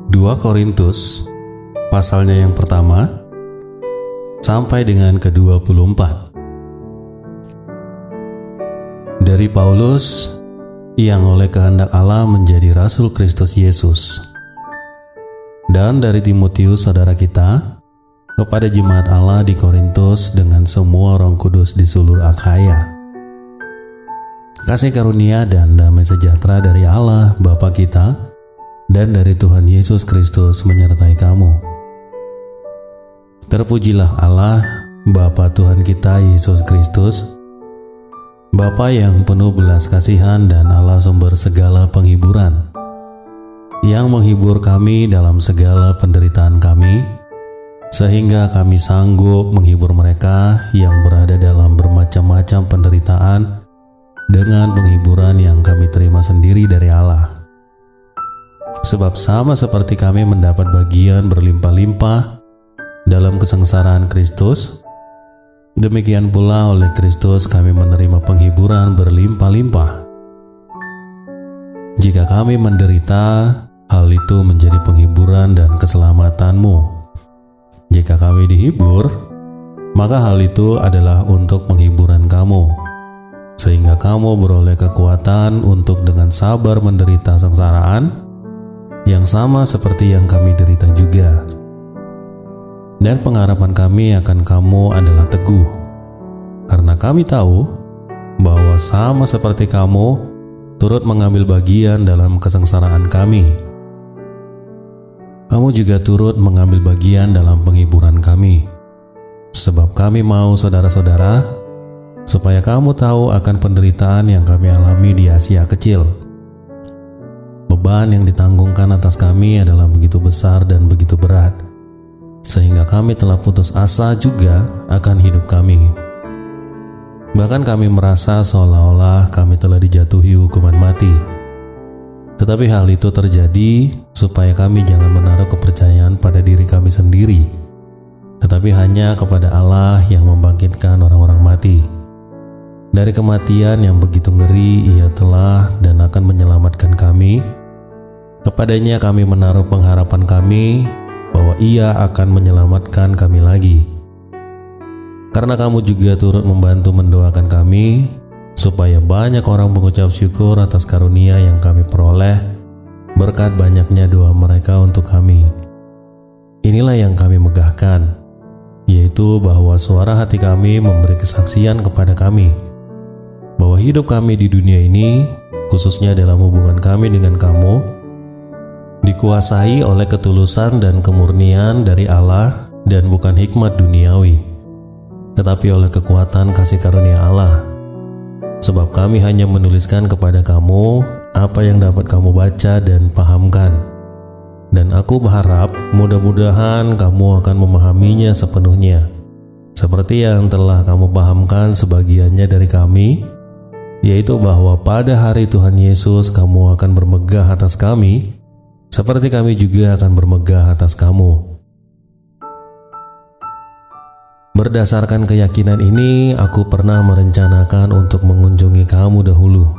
2 Korintus pasalnya yang pertama sampai dengan ke-24. Dari Paulus yang oleh kehendak Allah menjadi Rasul Kristus Yesus, dan dari Timotius saudara kita, kepada jemaat Allah di Korintus dengan semua orang kudus di seluruh Akhaya. Kasih karunia dan damai sejahtera dari Allah Bapa kita dan dari Tuhan Yesus Kristus menyertai kamu. Terpujilah Allah, Bapa Tuhan kita Yesus Kristus, Bapa yang penuh belas kasihan dan Allah sumber segala penghiburan, yang menghibur kami dalam segala penderitaan kami, sehingga kami sanggup menghibur mereka yang berada dalam bermacam-macam penderitaan dengan penghiburan yang kami terima sendiri dari Allah. Sebab sama seperti kami mendapat bagian berlimpah-limpah dalam kesengsaraan Kristus, demikian pula oleh Kristus kami menerima penghiburan berlimpah-limpah. Jika kami menderita, hal itu menjadi penghiburan dan keselamatanmu. Jika kami dihibur, maka hal itu adalah untuk penghiburan kamu, sehingga kamu beroleh kekuatan untuk dengan sabar menderita sengsaraan yang sama seperti yang kami derita juga. Dan pengharapan kami akan kamu adalah teguh, karena kami tahu bahwa sama seperti kamu turut mengambil bagian dalam kesengsaraan kami, kamu juga turut mengambil bagian dalam penghiburan kami. Sebab kami mau saudara-saudara, supaya kamu tahu akan penderitaan yang kami alami di Asia Kecil. Beban yang ditanggungkan atas kami adalah begitu besar dan begitu berat, sehingga kami telah putus asa juga akan hidup kami. Bahkan kami merasa seolah-olah kami telah dijatuhi hukuman mati. Tetapi hal itu terjadi supaya kami jangan menaruh kepercayaan pada diri kami sendiri, tetapi hanya kepada Allah yang membangkitkan orang-orang mati. Dari kematian yang begitu ngeri Ia telah dan akan menyelamatkan kami. Kepadanya kami menaruh pengharapan kami bahwa Ia akan menyelamatkan kami lagi. Karena kamu juga turut membantu mendoakan kami, supaya banyak orang mengucap syukur atas karunia yang kami peroleh berkat banyaknya doa mereka untuk kami. Inilah yang kami megahkan, yaitu bahwa suara hati kami memberi kesaksian kepada kami, bahwa hidup kami di dunia ini, khususnya dalam hubungan kami dengan kamu, dikuasai oleh ketulusan dan kemurnian dari Allah dan bukan hikmat duniawi, tetapi oleh kekuatan kasih karunia Allah. Sebab kami hanya menuliskan kepada kamu apa yang dapat kamu baca dan pahamkan. Dan aku berharap mudah-mudahan kamu akan memahaminya sepenuhnya, seperti yang telah kamu pahamkan sebagiannya dari kami, yaitu bahwa pada hari Tuhan Yesus kamu akan bermegah atas kami, seperti kami juga akan bermegah atas kamu. Berdasarkan keyakinan ini, aku pernah merencanakan untuk mengunjungi kamu dahulu,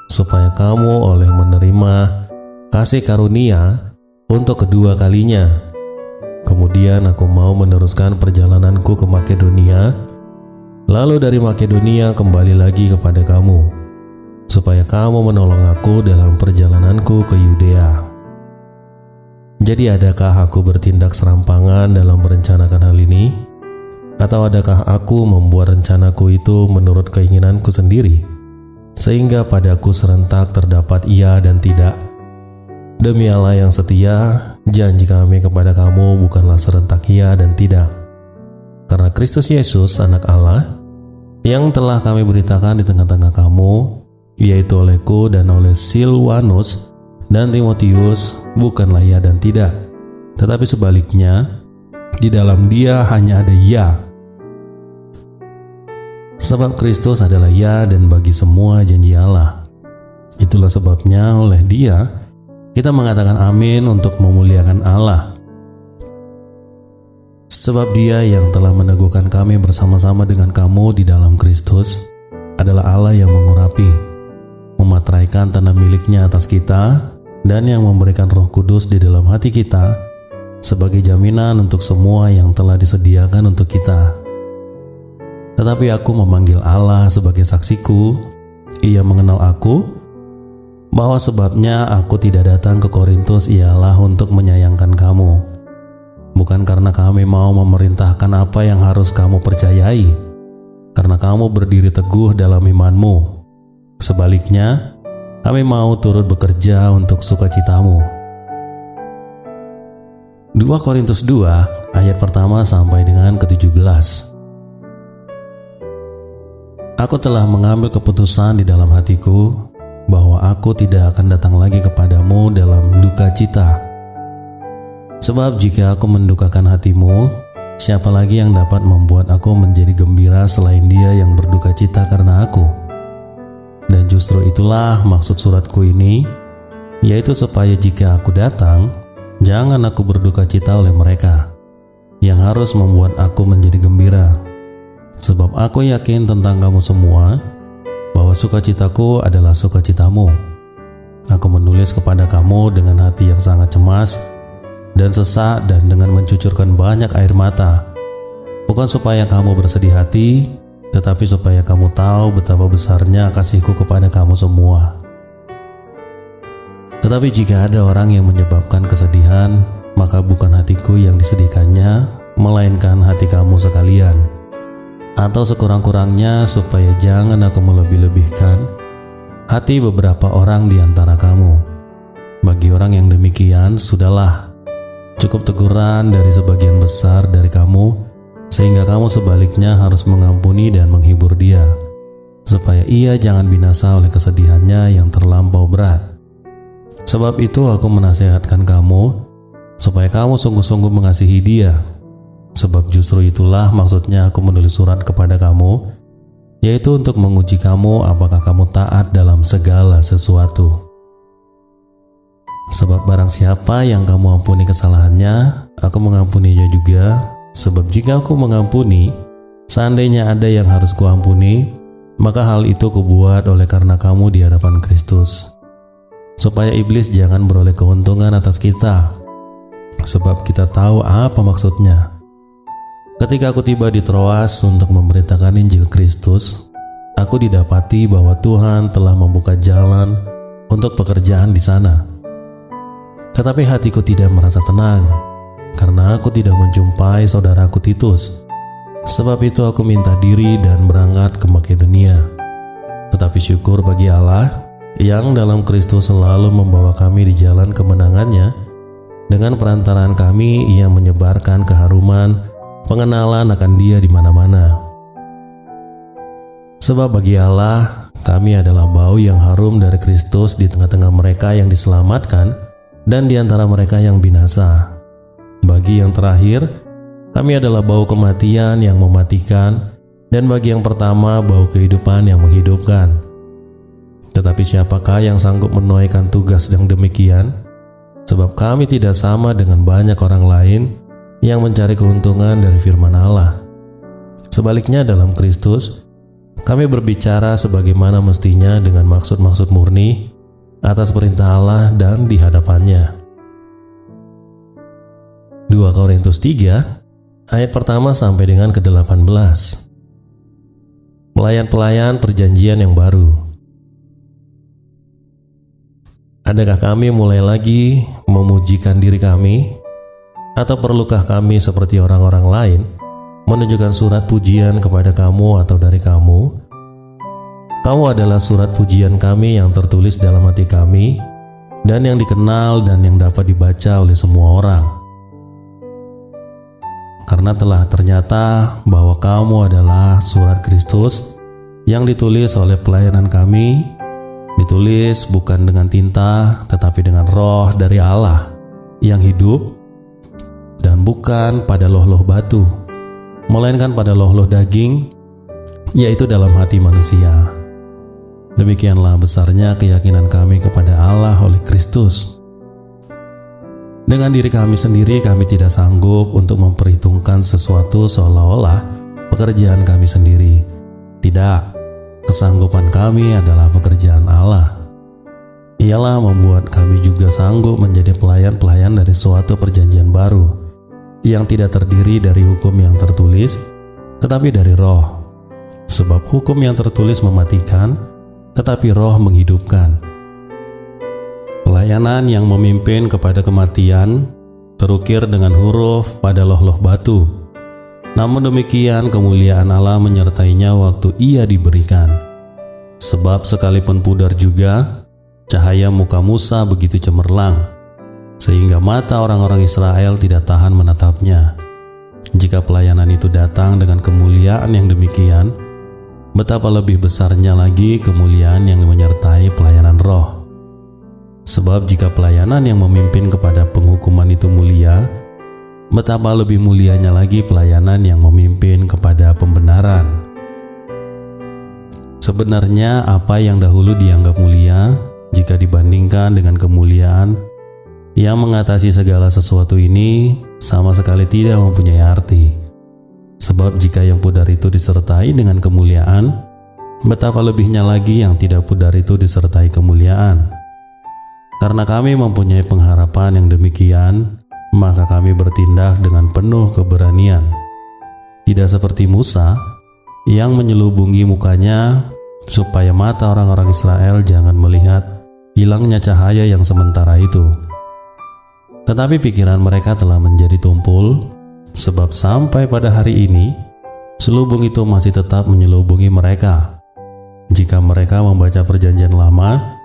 supaya kamu oleh menerima kasih karunia untuk kedua kalinya. Kemudian aku mau meneruskan perjalananku ke Makedonia, lalu dari Makedonia kembali lagi kepada kamu, supaya kamu menolong aku dalam perjalananku ke Yudea. Jadi adakah aku bertindak serampangan dalam merencanakan hal ini? Atau adakah aku membuat rencanaku itu menurut keinginanku sendiri, sehingga padaku serentak terdapat iya dan tidak? Demi Allah yang setia, janji kami kepada kamu bukanlah serentak iya dan tidak. Karena Kristus Yesus, Anak Allah, yang telah kami beritakan di tengah-tengah kamu, yaitu olehku dan oleh Silwanus dan Timotius, bukanlah ya dan tidak, tetapi sebaliknya, di dalam Dia hanya ada ya. Sebab Kristus adalah ya dan bagi semua janji Allah. Itulah sebabnya oleh Dia kita mengatakan amin untuk memuliakan Allah. Sebab Dia yang telah meneguhkan kami bersama-sama dengan kamu di dalam Kristus adalah Allah yang mengurapi, memateraikan tanah miliknya atas kita, dan yang memberikan Roh Kudus di dalam hati kita sebagai jaminan untuk semua yang telah disediakan untuk kita. Tetapi aku memanggil Allah sebagai saksiku. Ia mengenal aku, bahwa sebabnya aku tidak datang ke Korintus ialah untuk menyayangkan kamu. Bukan karena kami mau memerintahkan apa yang harus kamu percayai, karena kamu berdiri teguh dalam imanmu. Sebaliknya, kami mau turut bekerja untuk sukacitamu. 2 Korintus 2 ayat pertama sampai dengan ke-17. Aku telah mengambil keputusan di dalam hatiku bahwa aku tidak akan datang lagi kepadamu dalam duka cita. Sebab jika aku mendukakan hatimu, siapa lagi yang dapat membuat aku menjadi gembira selain Dia yang berduka cita karena aku? Dan justru itulah maksud suratku ini, yaitu supaya jika aku datang, jangan aku berduka cita oleh mereka, yang harus membuat aku menjadi gembira. Sebab aku yakin tentang kamu semua, bahwa sukacitaku adalah sukacitamu. Aku menulis kepada kamu dengan hati yang sangat cemas dan sesak dan dengan mencucurkan banyak air mata, bukan supaya kamu bersedih hati, tetapi supaya kamu tahu betapa besarnya kasihku kepada kamu semua. Tetapi jika ada orang yang menyebabkan kesedihan, maka bukan hatiku yang disedihkannya, melainkan hati kamu sekalian. Atau sekurang-kurangnya supaya jangan aku melebih-lebihkan hati beberapa orang di antara kamu. Bagi orang yang demikian, sudahlah, cukup teguran dari sebagian besar dari kamu, sehingga kamu sebaliknya harus mengampuni dan menghibur dia, supaya ia jangan binasa oleh kesedihannya yang terlampau berat. Sebab itu aku menasihatkan kamu, supaya kamu sungguh-sungguh mengasihi dia. Sebab justru itulah maksudnya aku menulis surat kepada kamu, yaitu untuk menguji kamu apakah kamu taat dalam segala sesuatu. Sebab barang siapa yang kamu ampuni kesalahannya, aku mengampuninya juga. Sebab jika aku mengampuni, seandainya ada yang harus kuampuni, maka hal itu kubuat oleh karena kamu di hadapan Kristus, supaya iblis jangan beroleh keuntungan atas kita. Sebab kita tahu apa maksudnya. Ketika aku tiba di Troas untuk memberitakan Injil Kristus, aku didapati bahwa Tuhan telah membuka jalan untuk pekerjaan di sana. Tetapi hatiku tidak merasa tenang, karena aku tidak menjumpai saudaraku Titus. Sebab itu aku minta diri dan berangkat ke Makedonia. Tetapi syukur bagi Allah yang dalam Kristus selalu membawa kami di jalan kemenangannya. Dengan perantaraan kami Ia menyebarkan keharuman pengenalan akan Dia di mana-mana. Sebab bagi Allah kami adalah bau yang harum dari Kristus di tengah-tengah mereka yang diselamatkan dan di antara mereka yang binasa. Bagi yang terakhir, kami adalah bau kematian yang mematikan, dan bagi yang pertama bau kehidupan yang menghidupkan. Tetapi siapakah yang sanggup menunaikan tugas yang demikian? Sebab kami tidak sama dengan banyak orang lain yang mencari keuntungan dari firman Allah. Sebaliknya dalam Kristus, kami berbicara sebagaimana mestinya dengan maksud-maksud murni atas perintah Allah dan di hadapannya. 2 Korintus 3 ayat pertama sampai dengan ke-18. Pelayan-pelayan perjanjian yang baru. Adakah kami mulai lagi memujikan diri kami? Atau perlukah kami seperti orang-orang lain menunjukkan surat pujian kepada kamu atau dari kamu? Kamu adalah surat pujian kami yang tertulis dalam hati kami dan yang dikenal dan yang dapat dibaca oleh semua orang. Karena telah ternyata bahwa kamu adalah surat Kristus yang ditulis oleh pelayanan kami, ditulis bukan dengan tinta tetapi dengan Roh dari Allah yang hidup, dan bukan pada loh-loh batu, melainkan pada loh-loh daging, yaitu dalam hati manusia. Demikianlah besarnya keyakinan kami kepada Allah oleh Kristus. Dengan diri kami sendiri kami tidak sanggup untuk memperhitungkan sesuatu seolah-olah pekerjaan kami sendiri. Tidak, kesanggupan kami adalah pekerjaan Allah. ialah membuat kami juga sanggup menjadi pelayan-pelayan dari suatu perjanjian baru yang tidak terdiri dari hukum yang tertulis, tetapi dari Roh. Sebab hukum yang tertulis mematikan, tetapi Roh menghidupkan. Pelayanan yang memimpin kepada kematian terukir dengan huruf pada loh-loh batu. Namun demikian kemuliaan Allah menyertainya waktu ia diberikan. Sebab sekalipun pudar juga, cahaya muka Musa begitu cemerlang, sehingga mata orang-orang Israel tidak tahan menatapnya. Jika pelayanan itu datang dengan kemuliaan yang demikian, betapa lebih besarnya lagi kemuliaan yang menyertai pelayanan Roh. Sebab jika pelayanan yang memimpin kepada penghukuman itu mulia, betapa lebih mulianya lagi pelayanan yang memimpin kepada pembenaran. Sebenarnya apa yang dahulu dianggap mulia, jika dibandingkan dengan kemuliaan yang mengatasi segala sesuatu ini, sama sekali tidak mempunyai arti. Sebab jika yang pudar itu disertai dengan kemuliaan, betapa lebihnya lagi yang tidak pudar itu disertai kemuliaan. Karena kami mempunyai pengharapan yang demikian, maka kami bertindak dengan penuh keberanian. Tidak seperti Musa yang menyelubungi mukanya supaya mata orang-orang Israel jangan melihat hilangnya cahaya yang sementara itu. Tetapi pikiran mereka telah menjadi tumpul, sebab sampai pada hari ini selubung itu masih tetap menyelubungi mereka. Jika mereka membaca perjanjian lama,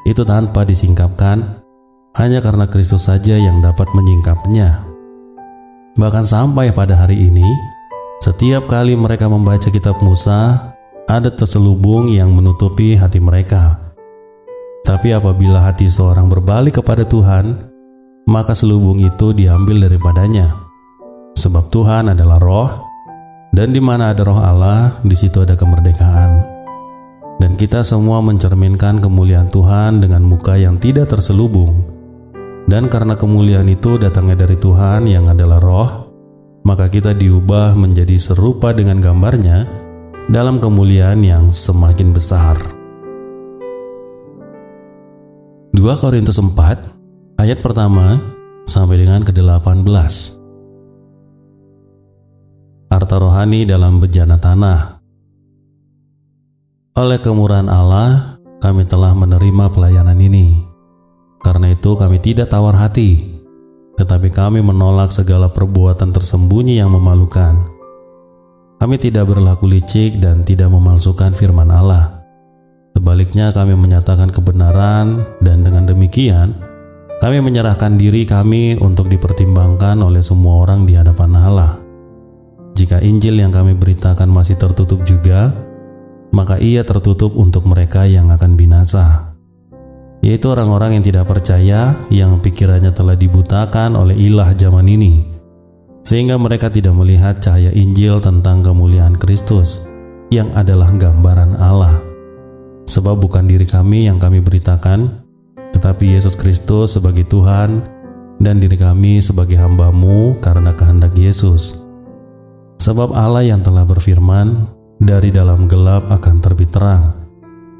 itu tanpa disingkapkan, hanya karena Kristus saja yang dapat menyingkapnya. Bahkan sampai pada hari ini, setiap kali mereka membaca kitab Musa, ada terselubung yang menutupi hati mereka. Tapi apabila hati seorang berbalik kepada Tuhan, maka selubung itu diambil daripadanya. Sebab Tuhan adalah Roh, dan di mana ada Roh Allah, di situ ada kemerdekaan. Dan kita semua mencerminkan kemuliaan Tuhan dengan muka yang tidak terselubung. Dan karena kemuliaan itu datangnya dari Tuhan yang adalah Roh, maka kita diubah menjadi serupa dengan gambarnya dalam kemuliaan yang semakin besar. 2 Korintus 4 ayat pertama sampai dengan ke-18. Harta rohani dalam bejana tanah. Oleh kemurahan Allah, kami telah menerima pelayanan ini. Karena itu kami tidak tawar hati, tetapi kami menolak segala perbuatan tersembunyi yang memalukan. Kami tidak berlaku licik dan tidak memalsukan firman Allah. Sebaliknya kami menyatakan kebenaran, dan dengan demikian kami menyerahkan diri kami untuk dipertimbangkan oleh semua orang di hadapan Allah. Jika Injil yang kami beritakan masih tertutup juga, maka ia tertutup untuk mereka yang akan binasa, yaitu orang-orang yang tidak percaya, yang pikirannya telah dibutakan oleh ilah zaman ini, sehingga mereka tidak melihat cahaya Injil tentang kemuliaan Kristus, yang adalah gambaran Allah. Sebab bukan diri kami yang kami beritakan, tetapi Yesus Kristus sebagai Tuhan, dan diri kami sebagai hamba-Mu karena kehendak Yesus. Sebab Allah yang telah berfirman, dari dalam gelap akan terbit terang,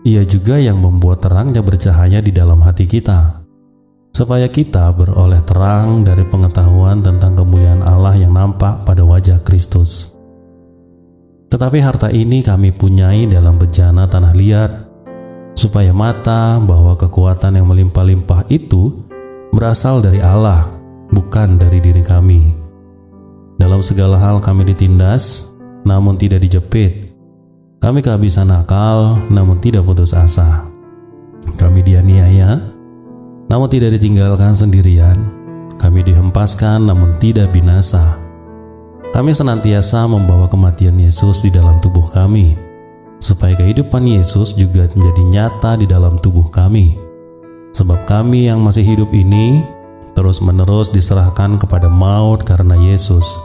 Ia juga yang membuat terangnya bercahaya di dalam hati kita, supaya kita beroleh terang dari pengetahuan tentang kemuliaan Allah yang nampak pada wajah Kristus. Tetapi harta ini kami punyai dalam bejana tanah liat, supaya mata bahwa kekuatan yang melimpah-limpah itu berasal dari Allah, bukan dari diri kami. Dalam segala hal kami ditindas, namun tidak dijepit. Kami kehabisan akal, namun tidak putus asa. Kami dianiaya, namun tidak ditinggalkan sendirian. Kami dihempaskan, namun tidak binasa. Kami senantiasa membawa kematian Yesus di dalam tubuh kami, supaya kehidupan Yesus juga menjadi nyata di dalam tubuh kami. Sebab kami yang masih hidup ini terus-menerus diserahkan kepada maut karena Yesus,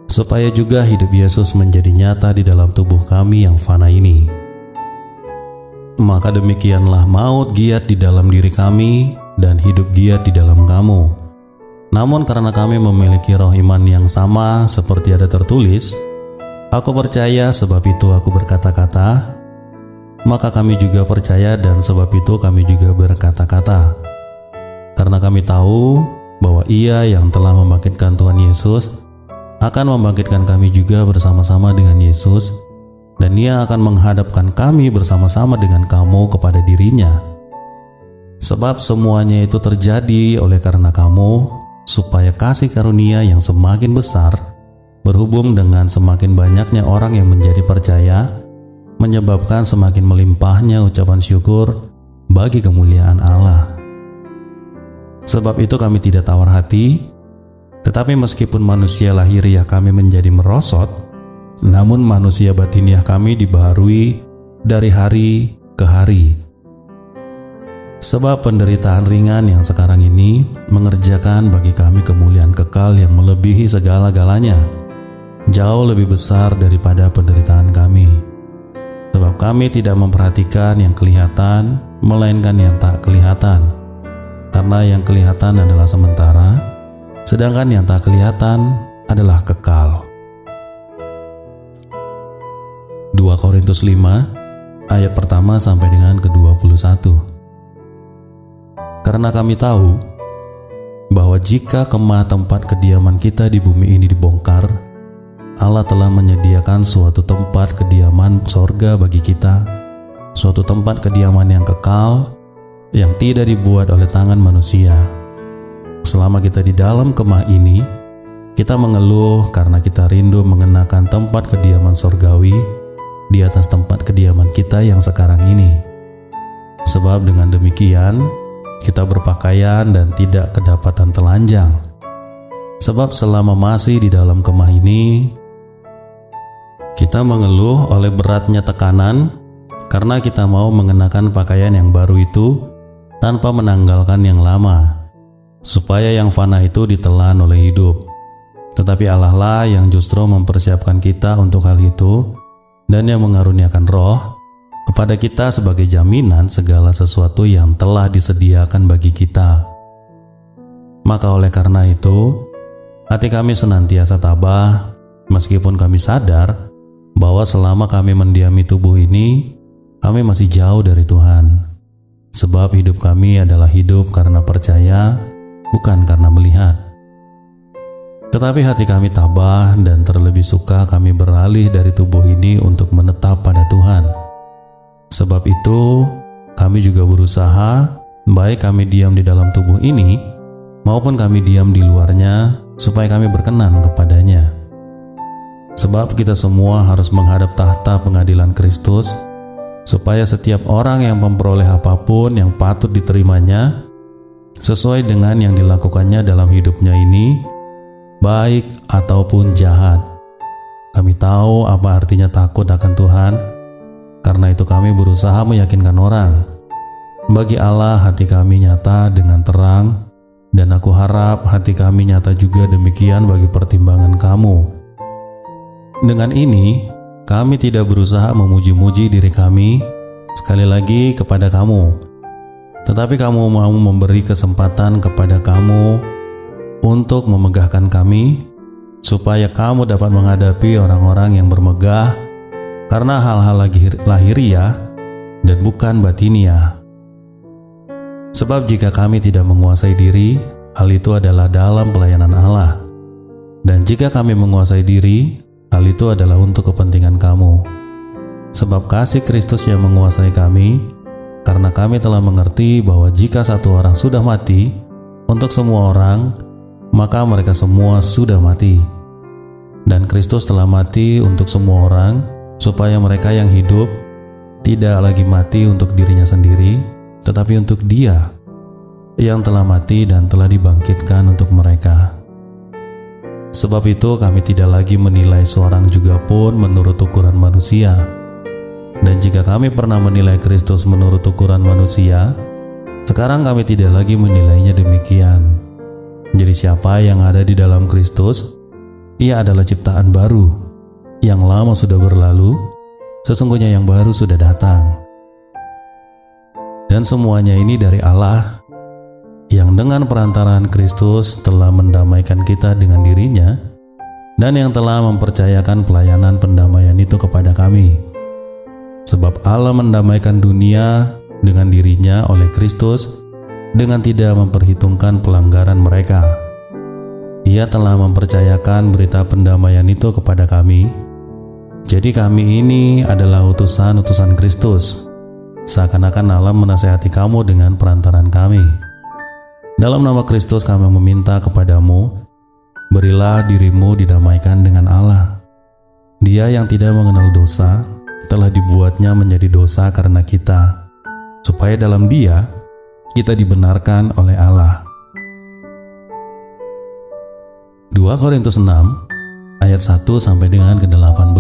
supaya juga hidup Yesus menjadi nyata di dalam tubuh kami yang fana ini. Maka demikianlah maut giat di dalam diri kami, dan hidup giat di dalam kamu. Namun karena kami memiliki roh iman yang sama seperti ada tertulis, aku percaya sebab itu aku berkata-kata, maka kami juga percaya dan sebab itu kami juga berkata-kata. Karena kami tahu bahwa Ia yang telah membangkitkan Tuhan Yesus akan membangkitkan kami juga bersama-sama dengan Yesus, dan Ia akan menghadapkan kami bersama-sama dengan kamu kepada diri-Nya. Sebab semuanya itu terjadi oleh karena kamu, supaya kasih karunia yang semakin besar berhubung dengan semakin banyaknya orang yang menjadi percaya, menyebabkan semakin melimpahnya ucapan syukur bagi kemuliaan Allah. Sebab itu kami tidak tawar hati, tetapi meskipun manusia lahiriah kami menjadi merosot, namun manusia batiniah kami dibaharui dari hari ke hari. Sebab penderitaan ringan yang sekarang ini mengerjakan bagi kami kemuliaan kekal yang melebihi segala-galanya, jauh lebih besar daripada penderitaan kami. Sebab kami tidak memperhatikan yang kelihatan, melainkan yang tak kelihatan. Karena yang kelihatan adalah sementara, sedangkan yang tak kelihatan adalah kekal. 2 Korintus 5 ayat pertama sampai dengan ke-21. Karena kami tahu bahwa jika kemah tempat kediaman kita di bumi ini dibongkar, Allah telah menyediakan suatu tempat kediaman sorga bagi kita, suatu tempat kediaman yang kekal, yang tidak dibuat oleh tangan manusia. Selama kita di dalam kemah ini, kita mengeluh karena kita rindu mengenakan tempat kediaman sorgawi di atas tempat kediaman kita yang sekarang ini. Sebab dengan demikian, kita berpakaian dan tidak kedapatan telanjang. Sebab selama masih di dalam kemah ini, kita mengeluh oleh beratnya tekanan karena kita mau mengenakan pakaian yang baru itu tanpa menanggalkan yang lama, supaya yang fana itu ditelan oleh hidup. Tetapi Allah lah yang justru mempersiapkan kita untuk hal itu, dan yang mengaruniakan roh kepada kita sebagai jaminan segala sesuatu yang telah disediakan bagi kita. Maka oleh karena itu, hati kami senantiasa tabah, meskipun kami sadar bahwa selama kami mendiami tubuh ini, kami masih jauh dari Tuhan. Sebab hidup kami adalah hidup karena percaya, bukan karena melihat. Tetapi hati kami tabah dan terlebih suka kami beralih dari tubuh ini untuk menetap pada Tuhan. Sebab itu, kami juga berusaha, baik kami diam di dalam tubuh ini, maupun kami diam di luarnya, supaya kami berkenan kepadanya. Sebab kita semua harus menghadap tahta pengadilan Kristus, supaya setiap orang yang memperoleh apapun yang patut diterimanya, sesuai dengan yang dilakukannya dalam hidupnya ini, baik ataupun jahat. Kami tahu apa artinya takut akan Tuhan, karena itu kami berusaha meyakinkan orang. Bagi Allah hati kami nyata dengan terang, dan aku harap hati kami nyata juga demikian bagi pertimbangan kamu. Dengan ini, kami tidak berusaha memuji-muji diri kami sekali lagi kepada kamu, tetapi kamu mau memberi kesempatan kepada kamu untuk memegahkan kami, supaya kamu dapat menghadapi orang-orang yang bermegah karena hal-hal lahiriah dan bukan batiniah. Sebab jika kami tidak menguasai diri, hal itu adalah dalam pelayanan Allah. Dan jika kami menguasai diri, hal itu adalah untuk kepentingan kamu. Sebab kasih Kristus yang menguasai kami, karena kami telah mengerti bahwa jika satu orang sudah mati untuk semua orang, maka mereka semua sudah mati. Dan Kristus telah mati untuk semua orang, supaya mereka yang hidup tidak lagi mati untuk dirinya sendiri, tetapi untuk Dia yang telah mati dan telah dibangkitkan untuk mereka. Sebab itu kami tidak lagi menilai seorang juga pun menurut ukuran manusia. Dan jika kami pernah menilai Kristus menurut ukuran manusia, sekarang kami tidak lagi menilainya demikian. Jadi siapa yang ada di dalam Kristus, ia adalah ciptaan baru. Yang lama sudah berlalu, sesungguhnya yang baru sudah datang. Dan semuanya ini dari Allah, yang dengan perantaraan Kristus telah mendamaikan kita dengan dirinya, dan yang telah mempercayakan pelayanan pendamaian itu kepada kami. Sebab Allah mendamaikan dunia dengan dirinya oleh Kristus dengan tidak memperhitungkan pelanggaran mereka. Ia telah mempercayakan berita pendamaian itu kepada kami. Jadi kami ini adalah utusan-utusan Kristus, seakan-akan Allah menasihati kamu dengan perantaran kami. Dalam nama Kristus kami meminta kepadamu, berilah dirimu didamaikan dengan Allah. Dia yang tidak mengenal dosa telah dibuatnya menjadi dosa karena kita, supaya dalam Dia kita dibenarkan oleh Allah. 2 Korintus 6 ayat 1 sampai dengan ke-18.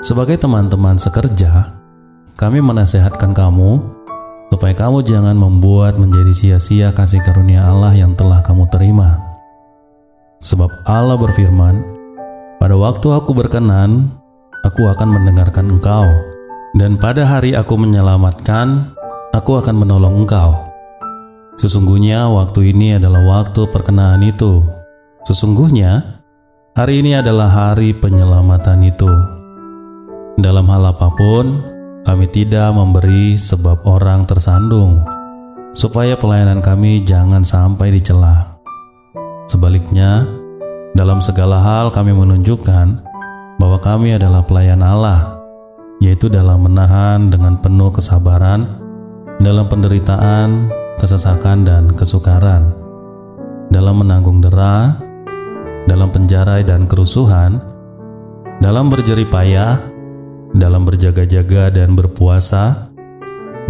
Sebagai teman-teman sekerja, kami menasihatkan kamu supaya kamu jangan membuat menjadi sia-sia kasih karunia Allah yang telah kamu terima. Sebab Allah berfirman, pada waktu aku berkenan, aku akan mendengarkan engkau, dan pada hari aku menyelamatkan, aku akan menolong engkau. Sesungguhnya waktu ini adalah waktu perkenan itu. Sesungguhnya hari ini adalah hari penyelamatan itu. Dalam hal apapun, kami tidak memberi sebab orang tersandung, supaya pelayanan kami jangan sampai dicela. Sebaliknya, dalam segala hal kami menunjukkan bahwa kami adalah pelayan Allah, yaitu dalam menahan dengan penuh kesabaran, dalam penderitaan, kesesakan, dan kesukaran, dalam menanggung dera, dalam penjara dan kerusuhan, dalam berjerih payah, dalam berjaga-jaga dan berpuasa,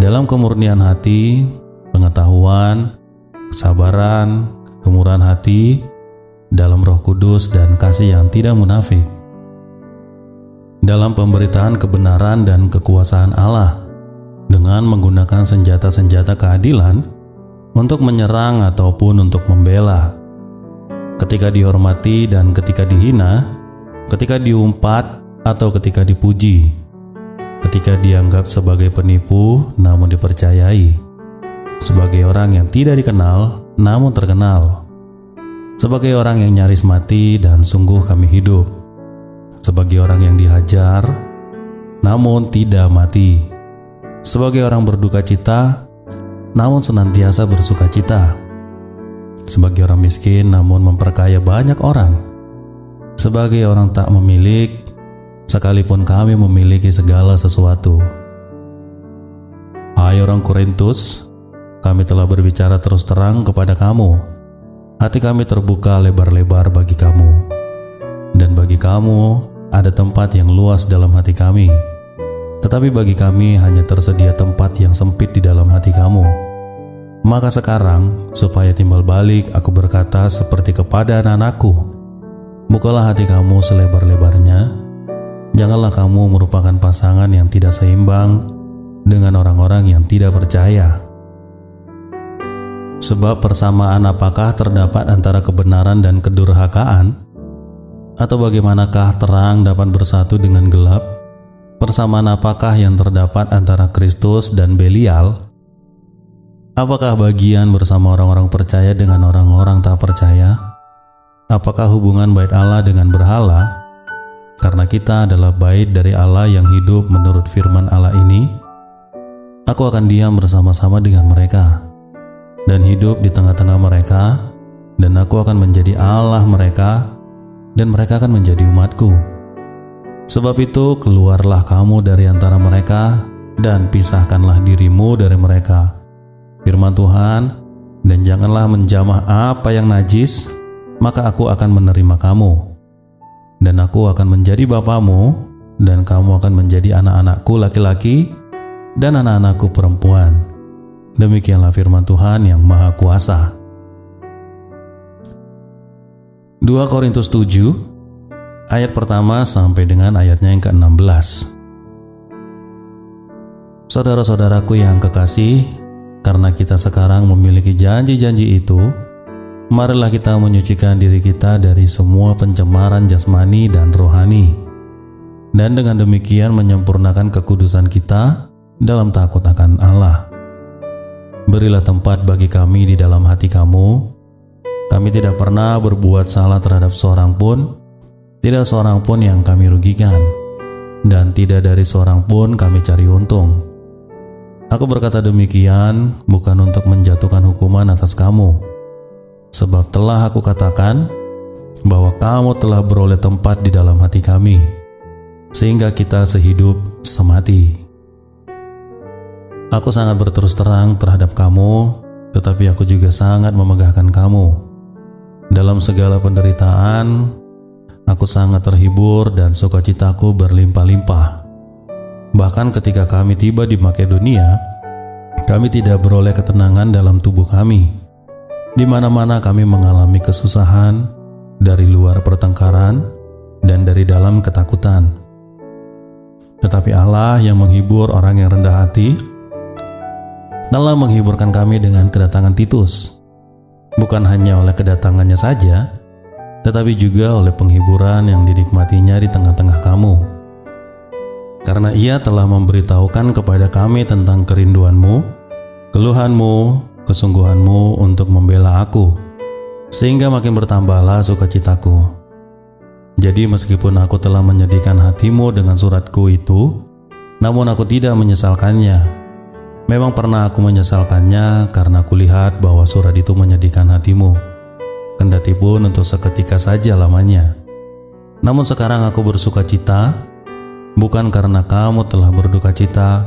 dalam kemurnian hati, pengetahuan, kesabaran, kemurahan hati, dalam Roh Kudus dan kasih yang tidak munafik, dalam pemberitaan kebenaran dan kekuasaan Allah, dengan menggunakan senjata-senjata keadilan untuk menyerang ataupun untuk membela, ketika dihormati dan ketika dihina, ketika diumpat atau ketika dipuji, ketika dianggap sebagai penipu namun dipercayai, sebagai orang yang tidak dikenal namun terkenal, sebagai orang yang nyaris mati dan sungguh kami hidup, sebagai orang yang dihajar namun tidak mati, sebagai orang berduka cita namun senantiasa bersuka cita, sebagai orang miskin namun memperkaya banyak orang, sebagai orang tak memiliki sekalipun kami memiliki segala sesuatu. Hai orang Korintus, kami telah berbicara terus terang kepada kamu. Hati kami terbuka lebar-lebar bagi kamu, dan bagi kamu ada tempat yang luas dalam hati kami. Tetapi bagi kami hanya tersedia tempat yang sempit di dalam hati kamu. Maka sekarang, supaya timbal balik, aku berkata seperti kepada anak-anakku, bukalah hati kamu selebar-lebarnya. Janganlah kamu merupakan pasangan yang tidak seimbang dengan orang-orang yang tidak percaya. Sebab persamaan apakah terdapat antara kebenaran dan kedurhakaan? Atau bagaimanakah terang dapat bersatu dengan gelap? Persamaan apakah yang terdapat antara Kristus dan Belial? Apakah bagian bersama orang-orang percaya dengan orang-orang tak percaya? Apakah hubungan bait Allah dengan berhala? Karena kita adalah bait dari Allah yang hidup menurut firman Allah ini, aku akan diam bersama-sama dengan mereka dan hidup di tengah-tengah mereka, dan aku akan menjadi Allah mereka, dan mereka akan menjadi umatku. Sebab itu keluarlah kamu dari antara mereka, dan pisahkanlah dirimu dari mereka, firman Tuhan, dan janganlah menjamah apa yang najis, maka aku akan menerima kamu, dan aku akan menjadi bapamu, dan kamu akan menjadi anak-anakku laki-laki, dan anak-anakku perempuan. Demikianlah firman Tuhan yang Maha Kuasa. 2 Korintus 7 ayat pertama sampai dengan ayatnya yang ke-16. Saudara-saudaraku yang kekasih, karena kita sekarang memiliki janji-janji itu, marilah kita menyucikan diri kita dari semua pencemaran jasmani dan rohani, dan dengan demikian menyempurnakan kekudusan kita dalam takut akan Allah. Berilah tempat bagi kami di dalam hati kamu. Kami tidak pernah berbuat salah terhadap seorang pun, tidak seorang pun yang kami rugikan. dan tidak dari seorang pun kami cari untung. Aku berkata demikian bukan untuk menjatuhkan hukuman atas kamu, sebab telah aku katakan bahwa kamu telah beroleh tempat di dalam hati kami, sehingga kita sehidup semati. Aku sangat berterus terang terhadap kamu, tetapi aku juga sangat memegahkan kamu. Dalam segala penderitaan, aku sangat terhibur dan sukacitaku berlimpah-limpah. Bahkan ketika kami tiba di Makedonia, kami tidak beroleh ketenangan dalam tubuh kami. Di mana-mana kami mengalami kesusahan, dari luar pertengkaran dan dari dalam ketakutan. Tetapi Allah yang menghibur orang yang rendah hati telah menghiburkan kami dengan kedatangan Titus, bukan hanya oleh kedatangannya saja, tetapi juga oleh penghiburan yang dinikmatinya di tengah-tengah kamu. Karena ia telah memberitahukan kepada kami tentang kerinduanmu, keluhanmu, kesungguhanmu untuk membela aku, sehingga makin bertambahlah sukacitaku. Jadi meskipun aku telah menyedihkan hatimu dengan suratku itu, namun aku tidak menyesalkannya. Memang pernah aku menyesalkannya karena kulihat bahwa surat itu menyedihkan hatimu, kendati pun untuk seketika saja lamanya. Namun sekarang aku bersukacita, bukan karena kamu telah berduka cita,